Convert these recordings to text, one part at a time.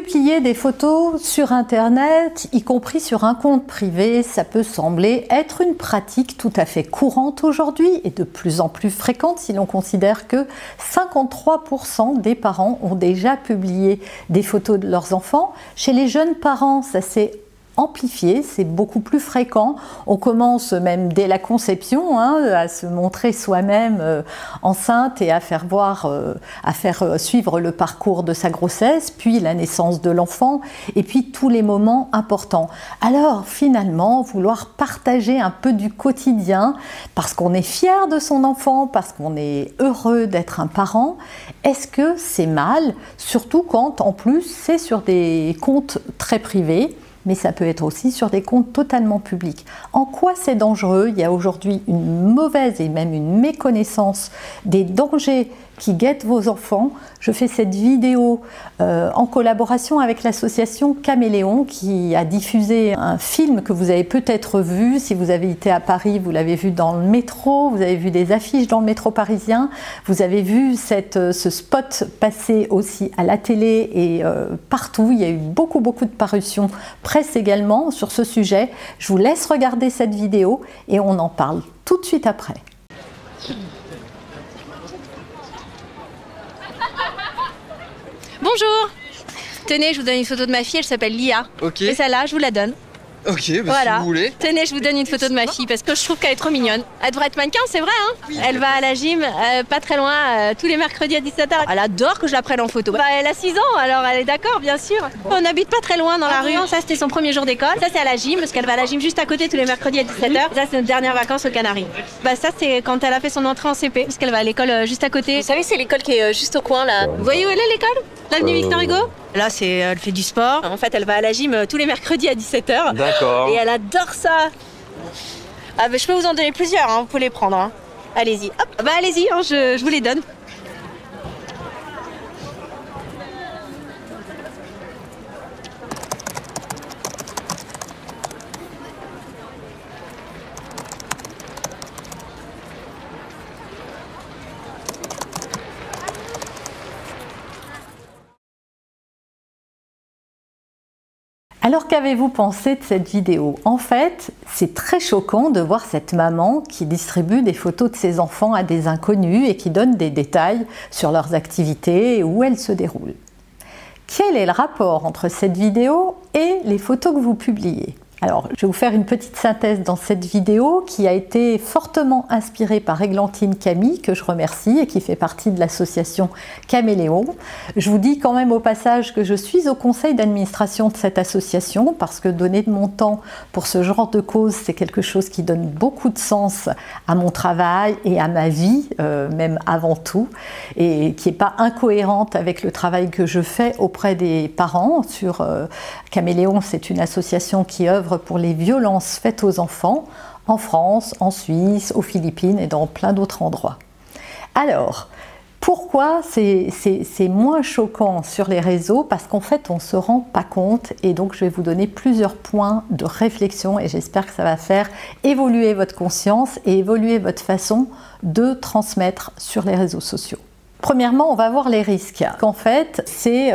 Publier des photos sur Internet, y compris sur un compte privé, ça peut sembler être une pratique tout à fait courante aujourd'hui et de plus en plus fréquente si l'on considère que 53% des parents ont déjà publié des photos de leurs enfants. Chez les jeunes parents, ça s'est amplifié, c'est beaucoup plus fréquent. On commence même dès la conception à se montrer soi-même enceinte et à faire suivre le parcours de sa grossesse, puis la naissance de l'enfant et puis tous les moments importants. Alors finalement, vouloir partager un peu du quotidien parce qu'on est fier de son enfant, parce qu'on est heureux d'être un parent, est-ce que c'est mal? Surtout quand en plus c'est sur des comptes très privés, mais ça peut être aussi sur des comptes totalement publics. En quoi c'est dangereux? Il y a aujourd'hui une mauvaise et même une méconnaissance des dangers qui guettent vos enfants. Je fais cette vidéo en collaboration avec l'association Caméléon qui a diffusé un film que vous avez peut-être vu. Si vous avez été à Paris, vous l'avez vu dans le métro, vous avez vu des affiches dans le métro parisien, vous avez vu ce spot passer aussi à la télé et partout. Il y a eu beaucoup de parutions presse également sur ce sujet. Je vous laisse regarder cette vidéo et on en parle tout de suite après. Bonjour. Tenez, je vous donne une photo de ma fille, elle s'appelle Lia. Ok. Et celle-là, je vous la donne. Ok, bah voilà. Si vous voulez. Tenez, je vous donne une photo de ma fille parce que je trouve qu'elle est trop mignonne. Elle devrait être mannequin, c'est vrai, hein. Oui, elle va à la gym, pas très loin, tous les mercredis à 17h. Elle adore que je la prenne en photo. Bah, elle a 6 ans, alors elle est d'accord, bien sûr. On n'habite pas très loin dans la rue. Ça, c'était son premier jour d'école. Ça, c'est à la gym, parce qu'elle va à la gym juste à côté tous les mercredis à 17h. Ça, c'est notre dernière vacances aux Canaries. Bah, ça, c'est quand elle a fait son entrée en CP, parce qu'elle va à l'école juste à côté. Vous savez, c'est l'école qui est juste au coin, là. Vous voyez où elle est, l'école? L'avenue Victor Hugo? Là, elle fait du sport. En fait, elle va à la gym tous les mercredis à 17h. D'accord. Et elle adore ça. Ah, bah, je peux vous en donner plusieurs, hein. Vous pouvez les prendre. Hein. Allez-y. Hop, bah allez-y, hein, je vous les donne. Alors qu'avez-vous pensé de cette vidéo? En fait, c'est très choquant de voir cette maman qui distribue des photos de ses enfants à des inconnus et qui donne des détails sur leurs activités et où elles se déroulent. Quel est le rapport entre cette vidéo et les photos que vous publiez? Alors, je vais vous faire une petite synthèse dans cette vidéo qui a été fortement inspirée par Églantine Camille, que je remercie et qui fait partie de l'association Caméléon. Je vous dis quand même au passage que je suis au conseil d'administration de cette association parce que donner de mon temps pour ce genre de cause, c'est quelque chose qui donne beaucoup de sens à mon travail et à ma vie, même avant tout, et qui n'est pas incohérente avec le travail que je fais auprès des parents. Caméléon, c'est une association qui œuvre pour les violences faites aux enfants en France, en Suisse, aux Philippines et dans plein d'autres endroits. Alors, pourquoi c'est moins choquant sur les réseaux? Parce qu'en fait, on ne se rend pas compte et donc je vais vous donner plusieurs points de réflexion et j'espère que ça va faire évoluer votre conscience et évoluer votre façon de transmettre sur les réseaux sociaux. Premièrement, on va voir les risques. En fait, c'est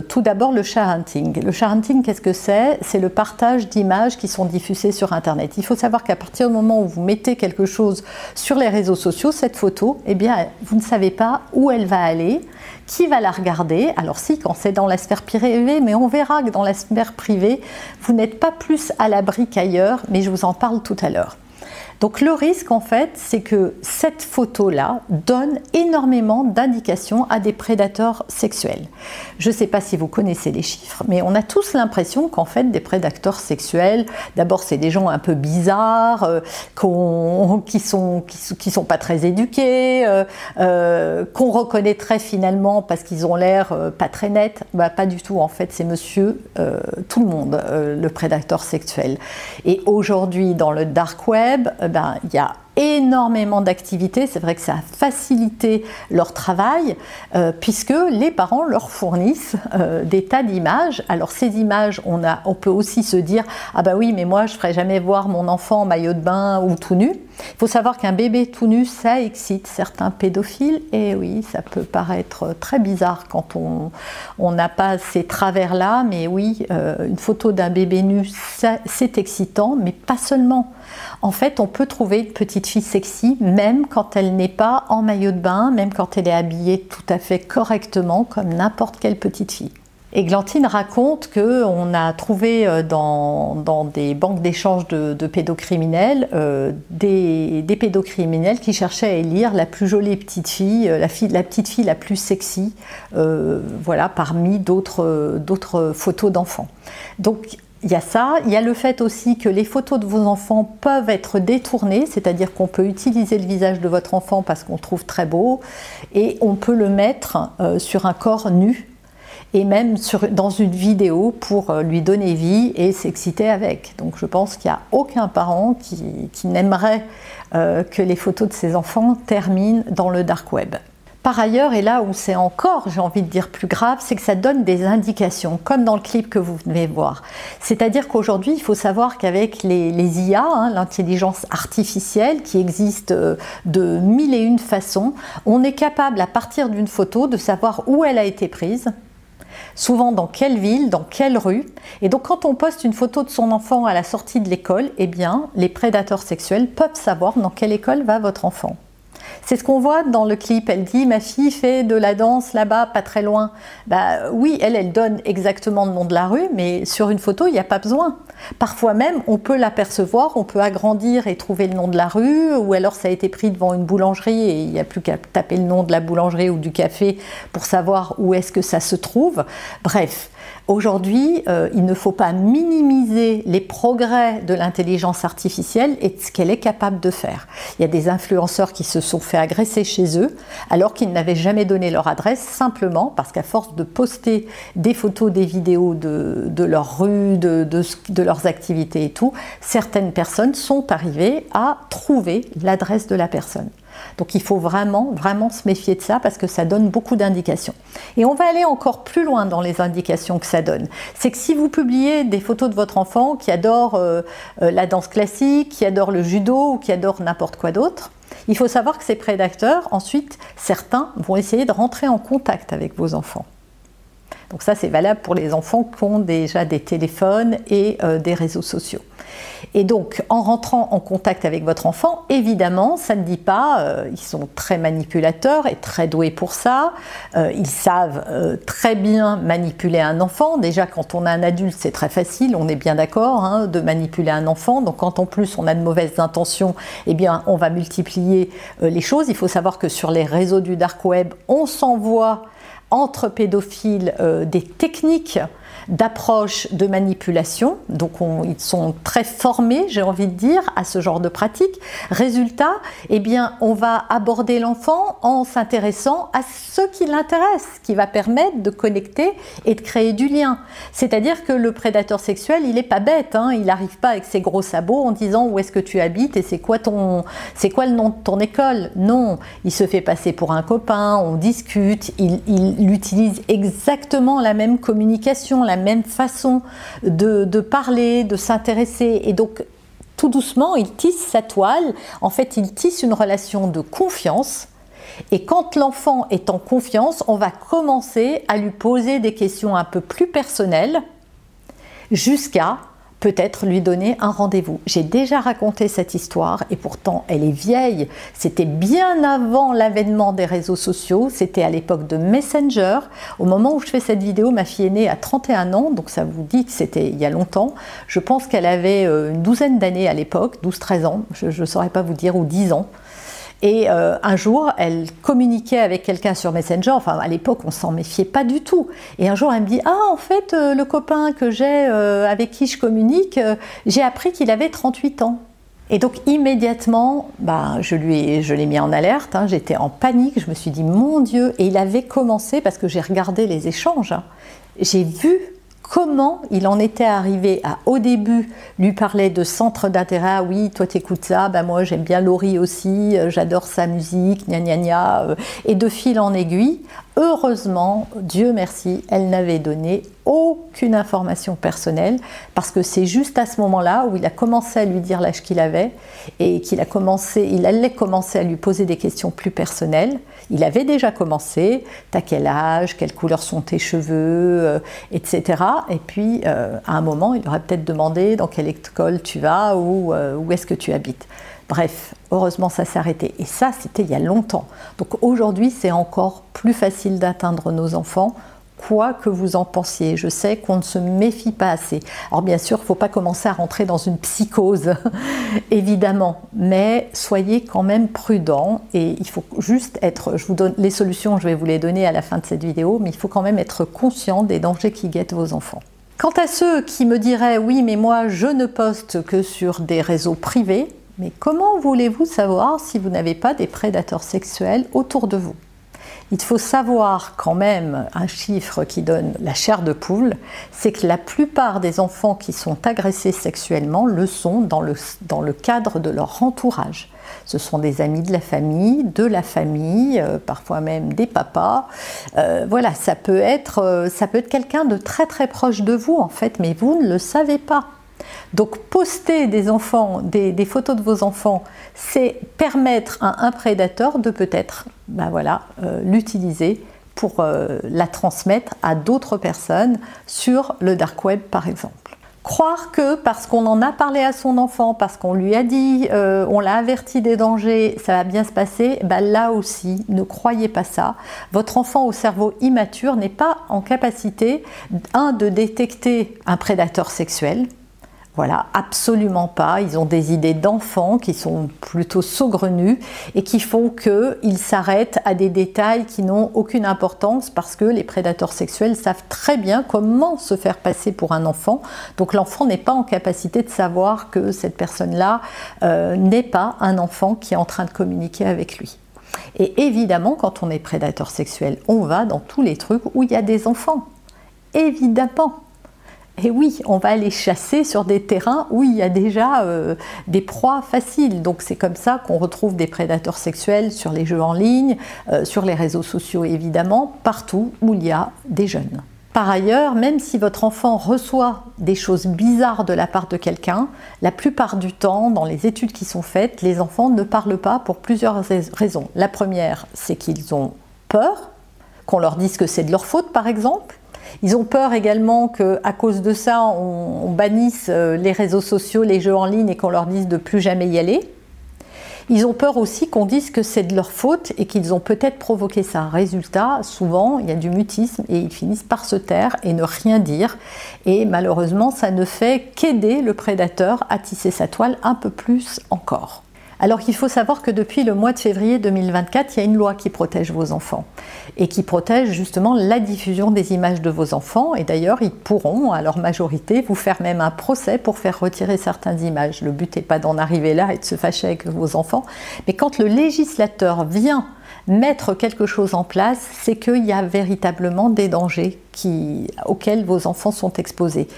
tout d'abord le share hunting. Le share hunting, qu'est-ce que c'est? C'est le partage d'images qui sont diffusées sur Internet. Il faut savoir qu'à partir du moment où vous mettez quelque chose sur les réseaux sociaux, cette photo, eh bien, vous ne savez pas où elle va aller, qui va la regarder. Alors si, quand c'est dans la sphère privée, mais on verra que dans la sphère privée, vous n'êtes pas plus à l'abri qu'ailleurs, mais je vous en parle tout à l'heure. Donc le risque en fait, c'est que cette photo-là donne énormément d'indications à des prédateurs sexuels. Je ne sais pas si vous connaissez les chiffres, mais on a tous l'impression qu'en fait des prédateurs sexuels, d'abord c'est des gens un peu bizarres, qui sont pas très éduqués, qu'on reconnaîtrait finalement parce qu'ils ont l'air pas très nets. Bah, pas du tout, en fait c'est monsieur tout le monde, le prédateur sexuel. Et aujourd'hui dans le dark web, il y a énormément d'activités. C'est vrai que ça a facilité leur travail puisque les parents leur fournissent des tas d'images. Alors ces images, on peut aussi se dire « Ah bah oui, mais moi je ne ferai jamais voir mon enfant en maillot de bain ou tout nu ». Il faut savoir qu'un bébé tout nu, ça excite certains pédophiles. Et oui, ça peut paraître très bizarre quand on n'a pas ces travers-là. Mais oui, une photo d'un bébé nu, c'est excitant, mais pas seulement. En fait, on peut trouver une petite fille sexy, même quand elle n'est pas en maillot de bain, même quand elle est habillée tout à fait correctement, comme n'importe quelle petite fille. Églantine raconte qu'on a trouvé dans des banques d'échange de pédocriminels des pédocriminels qui cherchaient à élire la plus jolie petite fille, la petite fille la plus sexy, voilà, parmi d'autres photos d'enfants. Donc il y a ça, il y a le fait aussi que les photos de vos enfants peuvent être détournées, c'est-à-dire qu'on peut utiliser le visage de votre enfant parce qu'on le trouve très beau, et on peut le mettre sur un corps nu, et même dans une vidéo pour lui donner vie et s'exciter avec. Donc je pense qu'il n'y a aucun parent qui n'aimerait que les photos de ses enfants terminent dans le dark web. Par ailleurs, et là où c'est encore, j'ai envie de dire, plus grave, c'est que ça donne des indications, comme dans le clip que vous venez voir. C'est-à-dire qu'aujourd'hui, il faut savoir qu'avec les IA, l'intelligence artificielle, qui existe de mille et une façons, on est capable, à partir d'une photo, de savoir où elle a été prise, souvent dans quelle ville, dans quelle rue. Et donc quand on poste une photo de son enfant à la sortie de l'école, eh bien, les prédateurs sexuels peuvent savoir dans quelle école va votre enfant. C'est ce qu'on voit dans le clip. Elle dit « ma fille fait de la danse là-bas, pas très loin ». Bah oui, elle donne exactement le nom de la rue, mais sur une photo, il n'y a pas besoin. Parfois même, on peut l'apercevoir, on peut agrandir et trouver le nom de la rue, ou alors ça a été pris devant une boulangerie et il n'y a plus qu'à taper le nom de la boulangerie ou du café pour savoir où est-ce que ça se trouve. Bref. Aujourd'hui, il ne faut pas minimiser les progrès de l'intelligence artificielle et ce qu'elle est capable de faire. Il y a des influenceurs qui se sont fait agresser chez eux alors qu'ils n'avaient jamais donné leur adresse, simplement parce qu'à force de poster des photos, des vidéos de leur rue, de leurs activités et tout, certaines personnes sont arrivées à trouver l'adresse de la personne. Donc il faut vraiment se méfier de ça parce que ça donne beaucoup d'indications. Et on va aller encore plus loin dans les indications que ça donne. C'est que si vous publiez des photos de votre enfant qui adore la danse classique, qui adore le judo ou qui adore n'importe quoi d'autre, il faut savoir que ces prédateurs, ensuite, certains vont essayer de rentrer en contact avec vos enfants. Donc ça, c'est valable pour les enfants qui ont déjà des téléphones et des réseaux sociaux. Et donc, en rentrant en contact avec votre enfant, évidemment, ça ne dit pas, ils sont très manipulateurs et très doués pour ça, ils savent très bien manipuler un enfant. Déjà, quand on a un adulte, c'est très facile, on est bien d'accord, hein, de manipuler un enfant. Donc, quand en plus on a de mauvaises intentions, eh bien, on va multiplier les choses. Il faut savoir que sur les réseaux du dark web, on s'envoie entre pédophiles des techniques d'approche de manipulation, donc ils sont très formés, j'ai envie de dire, à ce genre de pratique. Résultat, eh bien, on va aborder l'enfant en s'intéressant à ce qui l'intéresse, ce qui va permettre de connecter et de créer du lien. C'est-à-dire que le prédateur sexuel, il n'est pas bête, hein, il n'arrive pas avec ses gros sabots en disant où est-ce que tu habites et c'est quoi le nom de ton école. Non, il se fait passer pour un copain, on discute, il utilise exactement la même communication, la même façon de parler, de s'intéresser, et donc tout doucement il tisse sa toile. En fait, il tisse une relation de confiance, et quand l'enfant est en confiance, on va commencer à lui poser des questions un peu plus personnelles jusqu'à peut-être lui donner un rendez-vous. J'ai déjà raconté cette histoire et pourtant elle est vieille. C'était bien avant l'avènement des réseaux sociaux, c'était à l'époque de Messenger. Au moment où je fais cette vidéo, ma fille aînée a 31 ans, donc ça vous dit que c'était il y a longtemps. Je pense qu'elle avait une douzaine d'années à l'époque, 12-13 ans, je ne saurais pas vous dire, ou 10 ans. Et un jour, elle communiquait avec quelqu'un sur Messenger, enfin à l'époque on s'en méfiait pas du tout. Et un jour elle me dit « Ah en fait le copain que j'ai avec qui je communique, j'ai appris qu'il avait 38 ans ». Et donc immédiatement, je l'ai mis en alerte, hein, j'étais en panique, je me suis dit « Mon Dieu !» Et il avait commencé, parce que j'ai regardé les échanges, hein, j'ai vu comment il en était arrivé à, au début, lui parler de centre d'intérêt. Ah oui, toi t'écoutes ça, ben moi j'aime bien Laurie aussi, j'adore sa musique, gna gna gna. Et de fil en aiguille, heureusement, Dieu merci, elle n'avait donné aucune information personnelle, parce que c'est juste à ce moment-là où il a commencé à lui dire l'âge qu'il avait et il allait commencer à lui poser des questions plus personnelles. Il avait déjà commencé, t'as quel âge, quelle couleur sont tes cheveux, etc. Et puis à un moment, il aurait peut-être demandé dans quelle école tu vas ou où est-ce que tu habites. Bref, heureusement ça s'est arrêté. Et ça, c'était il y a longtemps. Donc aujourd'hui, c'est encore plus facile d'atteindre nos enfants, quoi que vous en pensiez. Je sais qu'on ne se méfie pas assez. Alors bien sûr, il ne faut pas commencer à rentrer dans une psychose, évidemment, mais soyez quand même prudents et il faut juste être, je vous donne les solutions, je vais vous les donner à la fin de cette vidéo, mais il faut quand même être conscient des dangers qui guettent vos enfants. Quant à ceux qui me diraient, oui, mais moi, je ne poste que sur des réseaux privés, mais comment voulez-vous savoir si vous n'avez pas des prédateurs sexuels autour de vous ? Il faut savoir quand même un chiffre qui donne la chair de poule, c'est que la plupart des enfants qui sont agressés sexuellement le sont dans le cadre de leur entourage. Ce sont des amis de la famille, parfois même des papas. Voilà, ça peut être quelqu'un de très très proche de vous en fait, mais vous ne le savez pas. Donc poster des photos de vos enfants, c'est permettre à un prédateur de peut-être l'utiliser pour la transmettre à d'autres personnes sur le dark web par exemple. Croire que parce qu'on en a parlé à son enfant, parce qu'on lui a dit, on l'a averti des dangers, ça va bien se passer, là aussi, ne croyez pas ça. Votre enfant au cerveau immature n'est pas en capacité, de détecter un prédateur sexuel. Voilà, absolument pas. Ils ont des idées d'enfants qui sont plutôt saugrenues et qui font qu'ils s'arrêtent à des détails qui n'ont aucune importance parce que les prédateurs sexuels savent très bien comment se faire passer pour un enfant. Donc l'enfant n'est pas en capacité de savoir que cette personne-là n'est pas un enfant qui est en train de communiquer avec lui. Et évidemment, quand on est prédateur sexuel, on va dans tous les trucs où il y a des enfants. Évidemment. Et oui, on va aller chasser sur des terrains où il y a déjà des proies faciles. Donc c'est comme ça qu'on retrouve des prédateurs sexuels sur les jeux en ligne, sur les réseaux sociaux évidemment, partout où il y a des jeunes. Par ailleurs, même si votre enfant reçoit des choses bizarres de la part de quelqu'un, la plupart du temps, dans les études qui sont faites, les enfants ne parlent pas pour plusieurs raisons. La première, c'est qu'ils ont peur, qu'on leur dise que c'est de leur faute par exemple. Ils ont peur également qu'à cause de ça, on bannisse les réseaux sociaux, les jeux en ligne et qu'on leur dise de plus jamais y aller. Ils ont peur aussi qu'on dise que c'est de leur faute et qu'ils ont peut-être provoqué ça. Résultat, souvent, il y a du mutisme et ils finissent par se taire et ne rien dire. Et malheureusement, ça ne fait qu'aider le prédateur à tisser sa toile un peu plus encore. Alors qu'il faut savoir que depuis le mois de février 2024, il y a une loi qui protège vos enfants et qui protège justement la diffusion des images de vos enfants. Et d'ailleurs, ils pourront, à leur majorité, vous faire même un procès pour faire retirer certaines images. Le but n'est pas d'en arriver là et de se fâcher avec vos enfants, mais quand le législateur vient mettre quelque chose en place, c'est qu'il y a véritablement des dangers auxquels vos enfants sont exposés.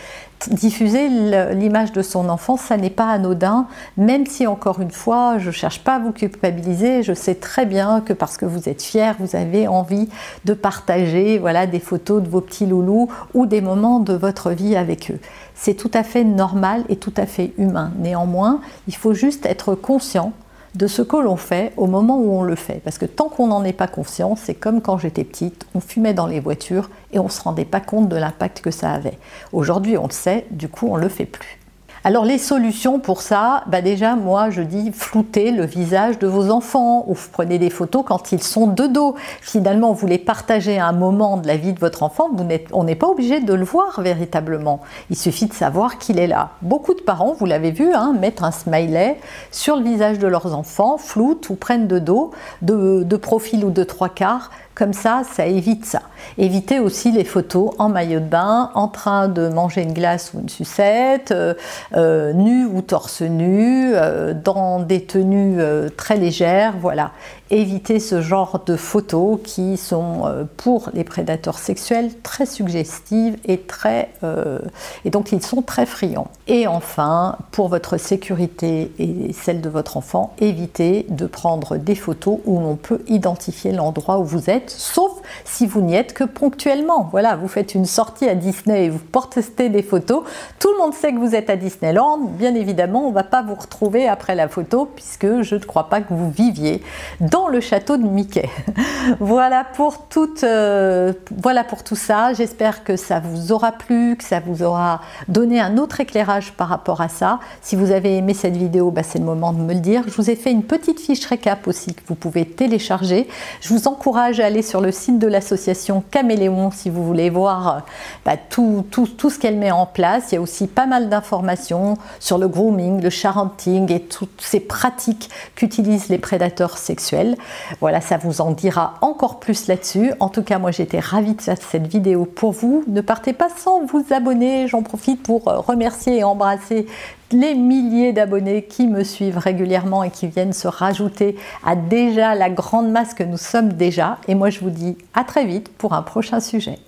Diffuser l'image de son enfant, ça n'est pas anodin, même si encore une fois, je ne cherche pas à vous culpabiliser, je sais très bien que parce que vous êtes fiers, vous avez envie de partager des photos de vos petits loulous ou des moments de votre vie avec eux. C'est tout à fait normal et tout à fait humain. Néanmoins, il faut juste être conscient de ce que l'on fait au moment où on le fait. Parce que tant qu'on n'en est pas conscient, c'est comme quand j'étais petite, on fumait dans les voitures et on ne se rendait pas compte de l'impact que ça avait. Aujourd'hui, on le sait, du coup, on ne le fait plus. Alors les solutions pour ça, déjà moi je dis floutez le visage de vos enfants ou vous prenez des photos quand ils sont de dos. Finalement vous voulez partager un moment de la vie de votre enfant, on n'est pas obligé de le voir véritablement. Il suffit de savoir qu'il est là. Beaucoup de parents, vous l'avez vu, mettre un smiley sur le visage de leurs enfants, floutent ou prennent de dos, de profil ou de trois quarts. Comme ça, ça évite ça. Évitez aussi les photos en maillot de bain, en train de manger une glace ou une sucette, nu ou torse nu, dans des tenues très légères, voilà. évitez ce genre de photos qui sont pour les prédateurs sexuels très suggestives et donc ils sont très friands. Et enfin, pour votre sécurité et celle de votre enfant, évitez de prendre des photos où l'on peut identifier l'endroit où vous êtes, sauf si vous n'y êtes que ponctuellement. Voilà, vous faites une sortie à Disney et vous postez des photos, tout le monde sait que vous êtes à Disneyland, bien évidemment on ne va pas vous retrouver après la photo puisque je ne crois pas que vous viviez dans le château de Mickey. Voilà pour tout ça, j'espère que ça vous aura plu, que ça vous aura donné un autre éclairage par rapport à ça. Si vous avez aimé cette vidéo, c'est le moment de me le dire. Je vous ai fait une petite fiche récap aussi que vous pouvez télécharger. Je vous encourage à aller sur le site de l'association Caméléon si vous voulez voir tout ce qu'elle met en place. Il y a aussi pas mal d'informations sur le grooming, le parenting et toutes ces pratiques qu'utilisent les prédateurs sexuels. Voilà, ça vous en dira encore plus là-dessus. En tout cas, moi j'étais ravie de faire cette vidéo pour vous. Ne partez pas sans vous abonner. J'en profite pour remercier et embrasser les milliers d'abonnés qui me suivent régulièrement et qui viennent se rajouter à déjà la grande masse que nous sommes déjà. Et moi je vous dis à très vite pour un prochain sujet.